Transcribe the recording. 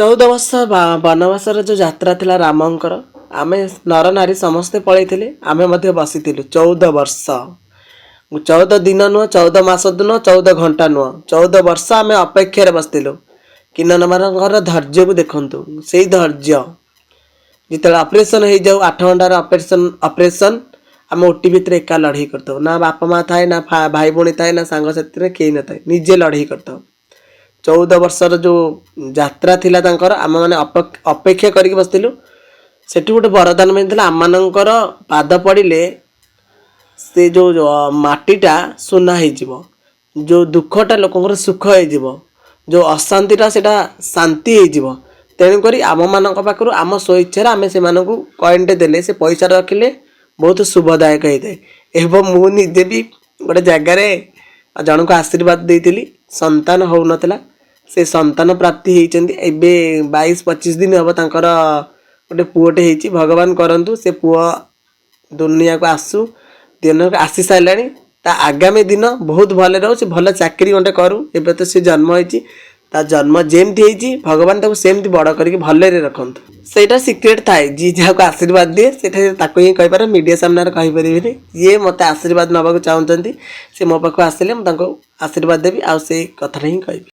14 ବର୍ଷ ବନବାସର ଯେଉଁ ଯାତ୍ରା ଥିଲା ରାମଙ୍କର, ଆମେ ନର ନାରୀ ସମସ୍ତେ ପଳେଇଥିଲେ, ଆମେ ମଧ୍ୟ ବସିଥିଲୁ 14 ବର୍ଷ। 14 ଦିନ ନୁହଁ, 14 ମାସ ନୁହଁ, 14 ଘଣ୍ଟା ନୁହଁ, 14 ବର୍ଷ ଆମେ ଅପେକ୍ଷାରେ ବସିଥିଲୁ। କିନ୍ନରମାନଙ୍କର ଧୈର୍ଯ୍ୟକୁ ଦେଖନ୍ତୁ, ସେଇ ଧୈର୍ଯ୍ୟ। ଯେତେବେଳେ ଅପରେସନ୍ ହେଇଯାଉ, 8 ଘଣ୍ଟାର ଅପରେସନ୍ ଆମେ ଓଟି ଭିତରେ ଏକା ଲଢ଼େଇ କରିଥାଉ। ନା ବାପା ମା ଥାଏ, ନା ଭାଇ ଭଉଣୀ ଥାଏ, ନା ସାଙ୍ଗସାଥିରେ କେହି ନଥାଏ, ନିଜେ ଲଢ଼େଇ କରିଥାଉ। 14 ବର୍ଷର ଯେଉଁ ଯାତ୍ରା ଥିଲା ତାଙ୍କର, ଆମେମାନେ ଅପେକ୍ଷା କରିକି ବସିଥିଲୁ। ସେଠି ଗୋଟେ ବରଦାନ ମିଳିଥିଲା, ଆମମାନଙ୍କର ପାଦ ପଡ଼ିଲେ ସେ ଯେଉଁ ମାଟିଟା ସୁନା ହେଇଯିବ, ଯେଉଁ ଦୁଃଖଟା ଲୋକଙ୍କର ସୁଖ ହେଇଯିବ, ଯେଉଁ ଅଶାନ୍ତିଟା ସେଇଟା ଶାନ୍ତି ହେଇଯିବ। ତେଣୁକରି ଆମମାନଙ୍କ ପାଖରୁ ଆମ ସ୍ୱଇଚ୍ଛାରେ ଆମେ ସେମାନଙ୍କୁ କଏନ୍ଟେ ଦେଲେ, ସେ ପଇସା ରଖିଲେ ବହୁତ ଶୁଭଦାୟକ ହେଇଥାଏ। ଏବଂ ମୁଁ ନିଜେ ବି ଗୋଟେ ଜାଗାରେ ଜଣଙ୍କୁ ଆଶୀର୍ବାଦ ଦେଇଥିଲି, ସନ୍ତାନ ହେଉନଥିଲା, ସେ ସନ୍ତାନ ପ୍ରାପ୍ତି ହେଇଛନ୍ତି। ଏବେ 22-25 ଦିନ ହେବ ତାଙ୍କର ଗୋଟେ ପୁଅଟେ ହେଇଛି। ଭଗବାନ କରନ୍ତୁ ସେ ପୁଅ ଦୁନିଆକୁ ଦିନକୁ ଆସି ସାରିଲାଣି। ତା ଆଗାମୀ ଦିନ ବହୁତ ଭଲ ରହୁ, ସେ ଭଲ ଚାକିରି ଗଣ୍ଡେ କରୁ। ଏବେ ତ ସେ ଜନ୍ମ ହେଇଛି, ତା ଜନ୍ମ ଯେମିତି ହେଇଛି ଭଗବାନ ତାକୁ ସେମିତି ବଡ଼ କରିକି ଭଲରେ ରଖନ୍ତୁ। ସେଇଟା ସିକ୍ରେଟ୍ ଥାଏ, ଯିଏ ଯାହାକୁ ଆଶୀର୍ବାଦ ଦିଏ ସେଇଟା ତାକୁ ହିଁ କହିପାରେ, ମିଡ଼ିଆ ସାମ୍ନାରେ କହିପାରିବିନି। ଯିଏ ମୋତେ ଆଶୀର୍ବାଦ ନେବାକୁ ଚାହୁଁଛନ୍ତି ସେ ମୋ ପାଖକୁ ଆସିଲେ ମୁଁ ତାଙ୍କୁ ଆଶୀର୍ବାଦ ଦେବି, ଆଉ ସେଇ କଥାଟା ହିଁ କହିବି।